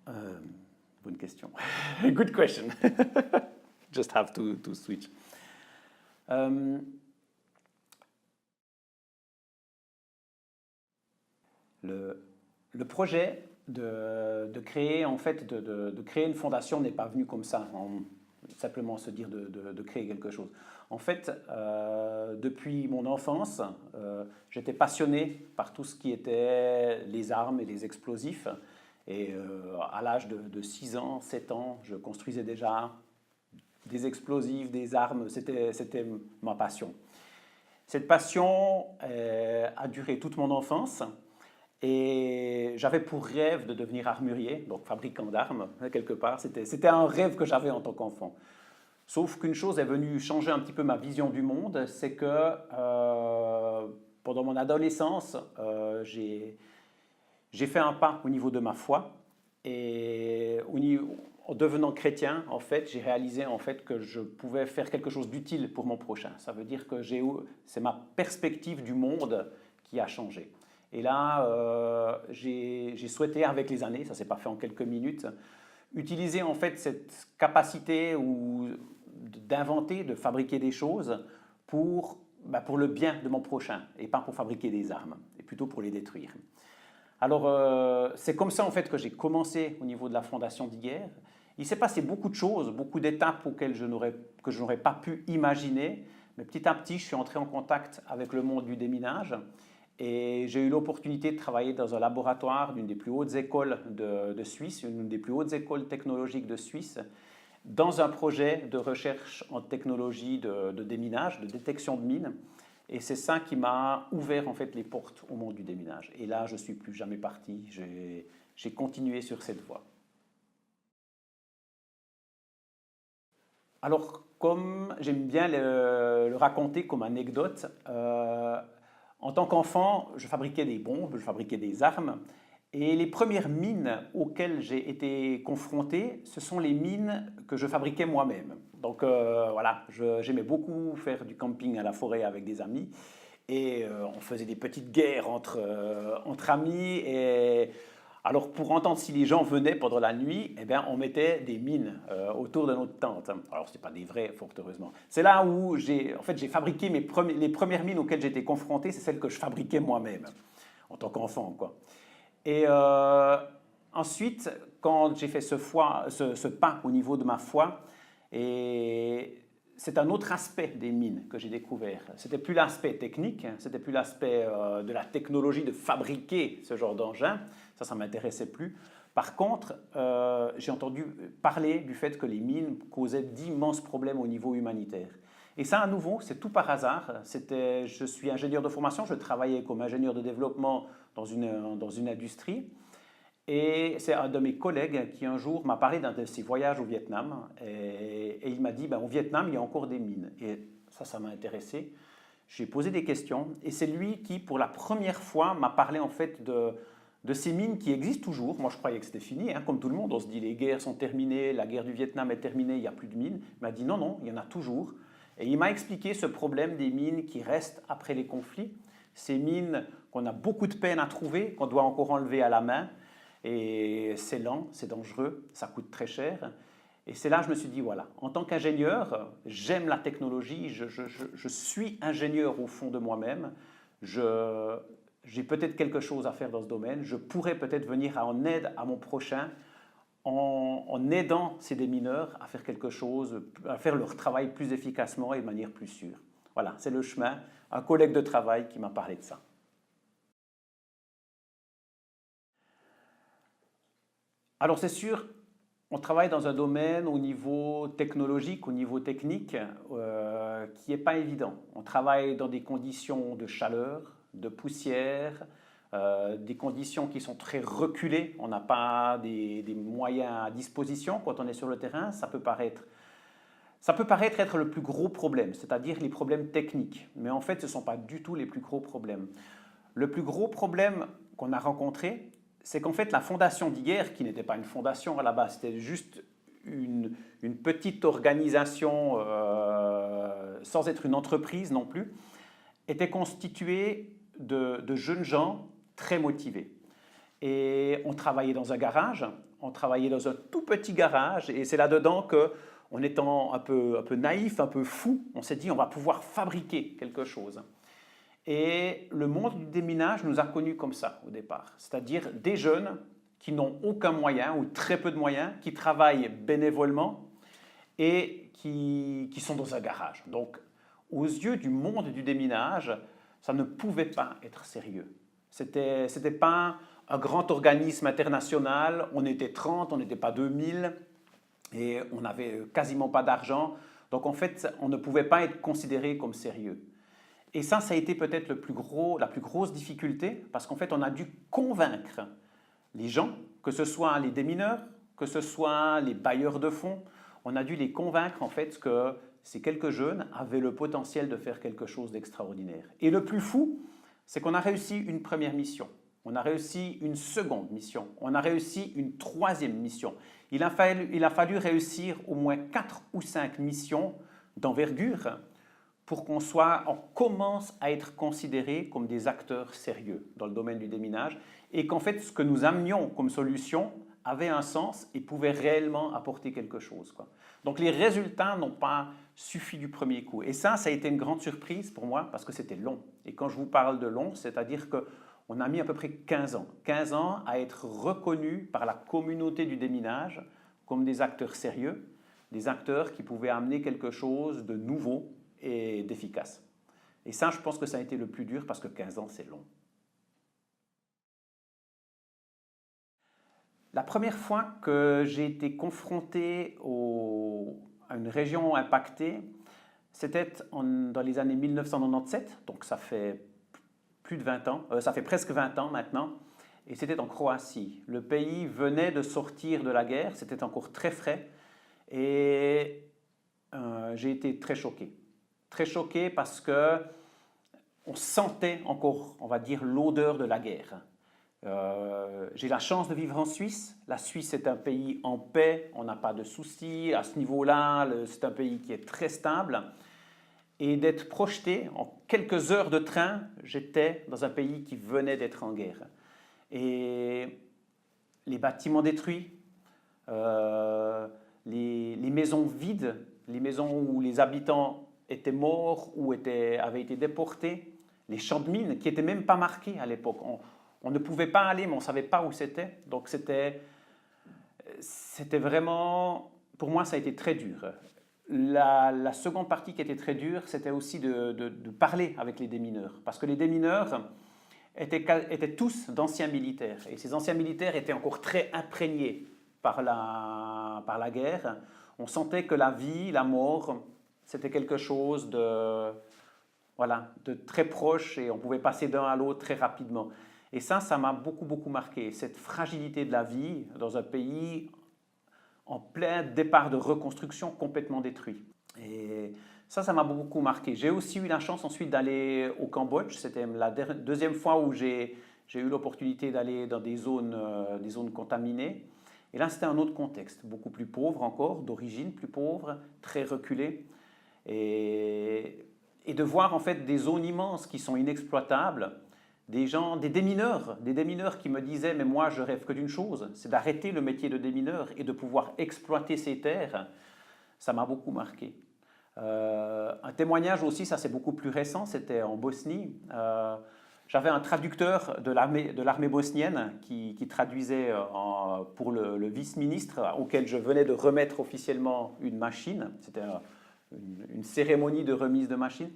Euh, Bonne question. Good question. Just have to switch. Euh, le projet de créer, en fait, de créer une fondation n'est pas venu comme ça, simplement se dire de créer quelque chose. En fait, depuis mon enfance, j'étais passionné par tout ce qui était les armes et les explosifs. Et à l'âge de 6 ans, 7 ans, je construisais déjà des explosifs, des armes, c'était ma passion. Cette passion a duré toute mon enfance et j'avais pour rêve de devenir armurier, donc fabricant d'armes, quelque part. C'était un rêve que j'avais en tant qu'enfant. Sauf qu'une chose est venue changer un petit peu ma vision du monde, c'est que pendant mon adolescence, j'ai fait un pas au niveau de ma foi et en devenant chrétien, en fait, j'ai réalisé en fait que je pouvais faire quelque chose d'utile pour mon prochain. Ça veut dire que c'est ma perspective du monde qui a changé. Et là, j'ai souhaité, avec les années, ça ne s'est pas fait en quelques minutes, utiliser en fait cette capacité d'inventer, de fabriquer des choses pour le bien de mon prochain et pas pour fabriquer des armes, et plutôt pour les détruire. Alors, c'est comme ça en fait que j'ai commencé au niveau de la fondation d'hier. Il s'est passé beaucoup de choses, beaucoup d'étapes que je n'aurais pas pu imaginer, mais petit à petit, je suis entré en contact avec le monde du déminage et j'ai eu l'opportunité de travailler dans un laboratoire d'une des plus hautes écoles de Suisse, une des plus hautes écoles technologiques de Suisse, dans un projet de recherche en technologie de déminage, de détection de mines. Et c'est ça qui m'a ouvert en fait les portes au monde du déminage. Et là, je ne suis plus jamais parti, j'ai continué sur cette voie. Alors, comme j'aime bien le raconter comme anecdote, en tant qu'enfant, je fabriquais des bombes, je fabriquais des armes. Et les premières mines auxquelles j'ai été confronté, ce sont les mines que je fabriquais moi-même. Donc voilà, j'aimais beaucoup faire du camping à la forêt avec des amis. Et on faisait des petites guerres entre amis. Et alors pour entendre si les gens venaient pendant la nuit, eh bien, on mettait des mines autour de notre tente. Alors ce n'est pas des vrais, fort heureusement. C'est là où en fait, j'ai fabriqué les premières mines auxquelles j'étais confronté, c'est celles que je fabriquais moi-même, en tant qu'enfant, quoi. Et ensuite, quand j'ai fait ce pas au niveau de ma foi, et c'est un autre aspect des mines que j'ai découvert. C'était plus l'aspect technique, c'était plus l'aspect de la technologie de fabriquer ce genre d'engin. Ça m'intéressait plus. Par contre, j'ai entendu parler du fait que les mines causaient d'immenses problèmes au niveau humanitaire. Et ça, à nouveau, c'est tout par hasard. Je suis ingénieur de formation, je travaillais comme ingénieur de développement dans une industrie. Et c'est un de mes collègues qui un jour m'a parlé d'un de ses voyages au Vietnam. Et il m'a dit, ben, au Vietnam, il y a encore des mines. Et ça m'a intéressé. J'ai posé des questions. Et c'est lui qui, pour la première fois, m'a parlé en fait de ces mines qui existent toujours. Moi, je croyais que c'était fini, hein, comme tout le monde. On se dit, les guerres sont terminées, la guerre du Vietnam est terminée, il n'y a plus de mines. Il m'a dit, non, non, il y en a toujours. Et il m'a expliqué ce problème des mines qui restent après les conflits. Ces mines qu'on a beaucoup de peine à trouver, qu'on doit encore enlever à la main. Et c'est lent, c'est dangereux, ça coûte très cher. Et c'est là que je me suis dit, voilà, en tant qu'ingénieur, j'aime la technologie, je suis ingénieur au fond de moi-même, j'ai peut-être quelque chose à faire dans ce domaine, je pourrais peut-être venir en aide à mon prochain en aidant ces démineurs à faire quelque chose, à faire leur travail plus efficacement et de manière plus sûre. Voilà, c'est le chemin. Un collègue de travail qui m'a parlé de ça. Alors c'est sûr, on travaille dans un domaine au niveau technologique, au niveau technique, qui n'est pas évident. On travaille dans des conditions de chaleur, de poussière, des conditions qui sont très reculées. On n'a pas des moyens à disposition quand on est sur le terrain. Ça peut paraître être le plus gros problème, c'est-à-dire les problèmes techniques. Mais en fait, ce ne sont pas du tout les plus gros problèmes. Le plus gros problème qu'on a rencontré, c'est qu'en fait, la fondation d'hier, qui n'était pas une fondation à la base, c'était juste une petite organisation sans être une entreprise non plus, était constituée de jeunes gens très motivés. Et on travaillait dans un garage, on travaillait dans un tout petit garage, et c'est là-dedans que, en étant un peu naïf, un peu fou, on s'est dit on va pouvoir fabriquer quelque chose. Et le monde du déminage nous a connus comme ça au départ, c'est-à-dire des jeunes qui n'ont aucun moyen ou très peu de moyens, qui travaillent bénévolement et qui sont dans un garage. Donc, aux yeux du monde du déminage, ça ne pouvait pas être sérieux. C'était pas un grand organisme international, on était 30, on n'était pas 2000 et on n'avait quasiment pas d'argent. Donc en fait, on ne pouvait pas être considéré comme sérieux. Et ça a été peut-être la plus grosse difficulté parce qu'en fait, on a dû convaincre les gens, que ce soit les démineurs, que ce soit les bailleurs de fonds, on a dû les convaincre en fait que ces quelques jeunes avaient le potentiel de faire quelque chose d'extraordinaire. Et le plus fou, c'est qu'on a réussi une première mission, on a réussi une seconde mission, on a réussi une troisième mission. Il a fallu réussir au moins 4 ou 5 missions d'envergure pour qu'on commence à être considérés comme des acteurs sérieux dans le domaine du déminage et qu'en fait, ce que nous amenions comme solution avait un sens et pouvait réellement apporter quelque chose, quoi. Donc les résultats n'ont pas suffi du premier coup. Et ça a été une grande surprise pour moi parce que c'était long. Et quand je vous parle de long, c'est-à-dire qu'on a mis à peu près 15 ans. 15 ans à être reconnus par la communauté du déminage comme des acteurs sérieux, des acteurs qui pouvaient amener quelque chose de nouveau et d'efficace. Et ça, je pense que ça a été le plus dur parce que 15 ans, c'est long. La première fois que j'ai été confronté à une région impactée, c'était dans les années 1997, donc ça fait plus de 20 ans, ça fait presque 20 ans maintenant, et c'était en Croatie. Le pays venait de sortir de la guerre, c'était encore très frais, et j'ai été très choqué. Très choqué parce que on sentait encore, on va dire, l'odeur de la guerre. J'ai la chance de vivre en Suisse. La Suisse est un pays en paix, on n'a pas de soucis. À ce niveau-là, c'est un pays qui est très stable. Et d'être projeté en quelques heures de train, j'étais dans un pays qui venait d'être en guerre. Et les bâtiments détruits, les maisons vides, les maisons où les habitants étaient morts ou avaient été déportés, les champs de mines qui n'étaient même pas marqués à l'époque. On ne pouvait pas aller, mais on ne savait pas où c'était. Donc c'était vraiment, pour moi, ça a été très dur. La seconde partie qui était très dure, c'était aussi de parler avec les démineurs. Parce que les démineurs étaient tous d'anciens militaires. Et ces anciens militaires étaient encore très imprégnés par la guerre. On sentait que la vie, la mort, c'était quelque chose de très proche et on pouvait passer d'un à l'autre très rapidement. Et ça m'a beaucoup marqué, cette fragilité de la vie dans un pays en plein départ de reconstruction complètement détruit. Et ça m'a beaucoup marqué. J'ai aussi eu la chance ensuite d'aller au Cambodge. C'était la deuxième fois où j'ai eu l'opportunité d'aller dans des zones contaminées. Et là, c'était un autre contexte, beaucoup plus pauvre encore, d'origine plus pauvre, très reculé. Et de voir en fait des zones immenses qui sont inexploitables, des démineurs qui me disaient « mais moi je rêve que d'une chose, c'est d'arrêter le métier de démineur et de pouvoir exploiter ces terres », ça m'a beaucoup marqué. Un témoignage aussi, ça c'est beaucoup plus récent, c'était en Bosnie. J'avais un traducteur de l'armée bosnienne qui traduisait pour le vice-ministre auquel je venais de remettre officiellement une machine. C'était une cérémonie de remise de machine.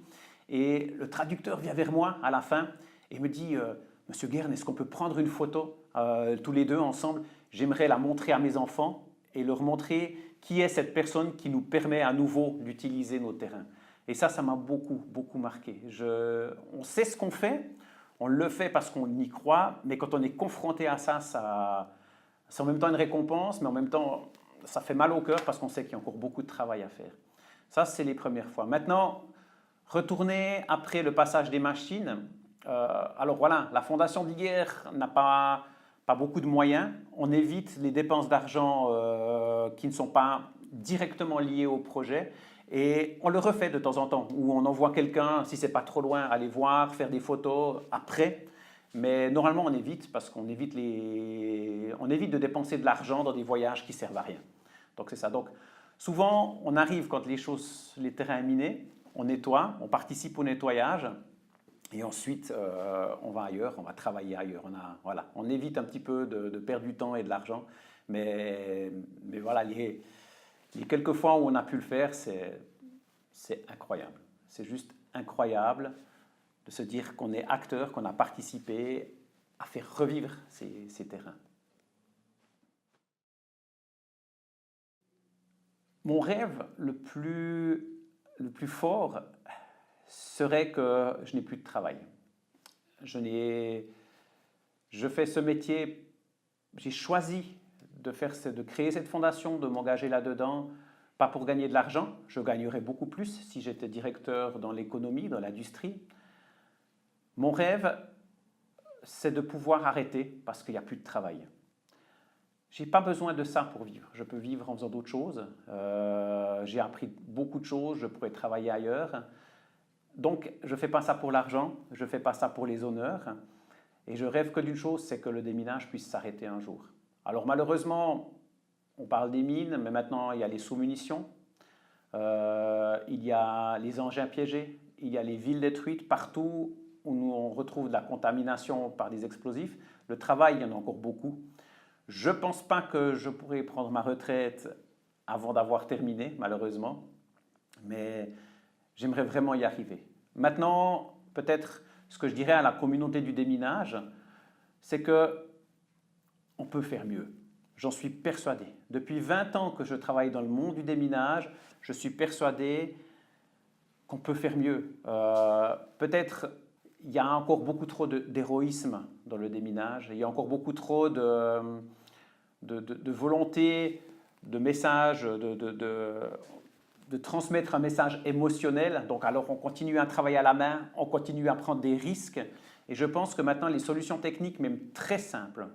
Et le traducteur vient vers moi à la fin et me dit « Monsieur Guern, est-ce qu'on peut prendre une photo tous les deux ensemble? J'aimerais la montrer à mes enfants et leur montrer qui est cette personne qui nous permet à nouveau d'utiliser nos terrains. » Et ça m'a beaucoup marqué. On sait ce qu'on fait, on le fait parce qu'on y croit, mais quand on est confronté à ça, c'est en même temps une récompense, mais en même temps, ça fait mal au cœur parce qu'on sait qu'il y a encore beaucoup de travail à faire. Ça, c'est les premières fois. Maintenant, retourner après le passage des machines. Alors voilà, la Fondation d'Iguer n'a pas beaucoup de moyens. On évite les dépenses d'argent qui ne sont pas directement liées au projet. Et on le refait de temps en temps, où on envoie quelqu'un, si ce n'est pas trop loin, aller voir, faire des photos après. Mais normalement, on évite parce qu'on évite, on évite de dépenser de l'argent dans des voyages qui servent à rien. Donc c'est ça. Donc souvent, on arrive quand les terrains minés, on nettoie, on participe au nettoyage et ensuite on va ailleurs, on va travailler ailleurs. Voilà, on évite un petit peu de perdre du temps et de l'argent. Mais voilà, les quelques fois où on a pu le faire, c'est incroyable. C'est juste incroyable de se dire qu'on est acteur, qu'on a participé à faire revivre ces terrains. Mon rêve le plus fort serait que je n'ai plus de travail. Je fais ce métier, j'ai choisi de créer cette fondation, de m'engager là-dedans, pas pour gagner de l'argent, je gagnerais beaucoup plus si j'étais directeur dans l'économie, dans l'industrie. Mon rêve, c'est de pouvoir arrêter parce qu'il n'y a plus de travail. Je n'ai pas besoin de ça pour vivre. Je peux vivre en faisant d'autres choses. J'ai appris beaucoup de choses, je pourrais travailler ailleurs. Donc, je ne fais pas ça pour l'argent, je ne fais pas ça pour les honneurs. Et je rêve que d'une chose, c'est que le déminage puisse s'arrêter un jour. Alors malheureusement, on parle des mines, mais maintenant il y a les sous-munitions, il y a les engins piégés, il y a les villes détruites, partout où on retrouve de la contamination par des explosifs. Le travail, il y en a encore beaucoup. Je ne pense pas que je pourrais prendre ma retraite avant d'avoir terminé, malheureusement, mais j'aimerais vraiment y arriver. Maintenant, peut-être ce que je dirais à la communauté du déminage, c'est que on peut faire mieux. J'en suis persuadé. Depuis 20 ans que je travaille dans le monde du déminage, je suis persuadé qu'on peut faire mieux. Peut-être il y a encore beaucoup trop d'héroïsme dans le déminage, il y a encore beaucoup trop de volonté, de message, de transmettre un message émotionnel. Donc alors on continue à travailler à la main, on continue à prendre des risques. Et je pense que maintenant les solutions techniques, même très simples,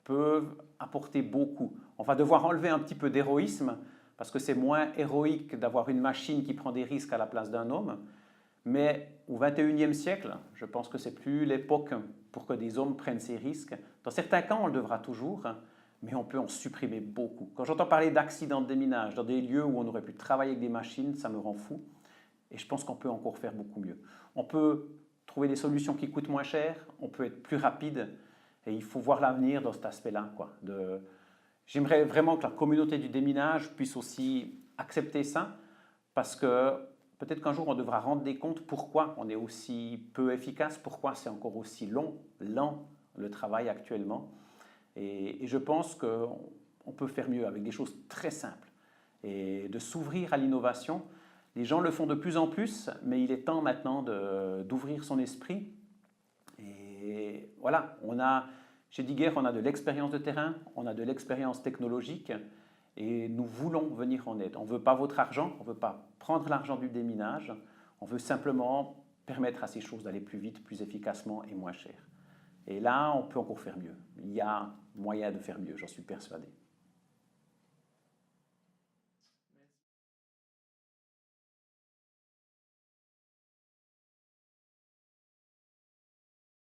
peuvent apporter beaucoup. On va devoir enlever un petit peu d'héroïsme parce que c'est moins héroïque d'avoir une machine qui prend des risques à la place d'un homme. Mais au XXIe siècle, je pense que c'est plus l'époque pour que des hommes prennent ces risques. Dans certains cas, on le devra toujours, mais on peut en supprimer beaucoup. Quand j'entends parler d'accidents de déminage dans des lieux où on aurait pu travailler avec des machines, ça me rend fou. Et je pense qu'on peut encore faire beaucoup mieux. On peut trouver des solutions qui coûtent moins cher, on peut être plus rapide, et il faut voir l'avenir dans cet aspect-là. J'aimerais vraiment que la communauté du déminage puisse aussi accepter ça, parce que peut-être qu'un jour on devra rendre des comptes pourquoi on est aussi peu efficace, pourquoi c'est encore aussi lent le travail actuellement. Et je pense qu'on peut faire mieux avec des choses très simples et de s'ouvrir à l'innovation. Les gens le font de plus en plus, mais il est temps maintenant d'ouvrir son esprit. Et voilà, chez Digger, on a de l'expérience de terrain, on a de l'expérience technologique et nous voulons venir en aide. On ne veut pas votre argent, on ne veut pas prendre l'argent du déminage, on veut simplement permettre à ces choses d'aller plus vite, plus efficacement et moins cher. Et là, on peut encore faire mieux. Il y a moyen de faire mieux, j'en suis persuadé.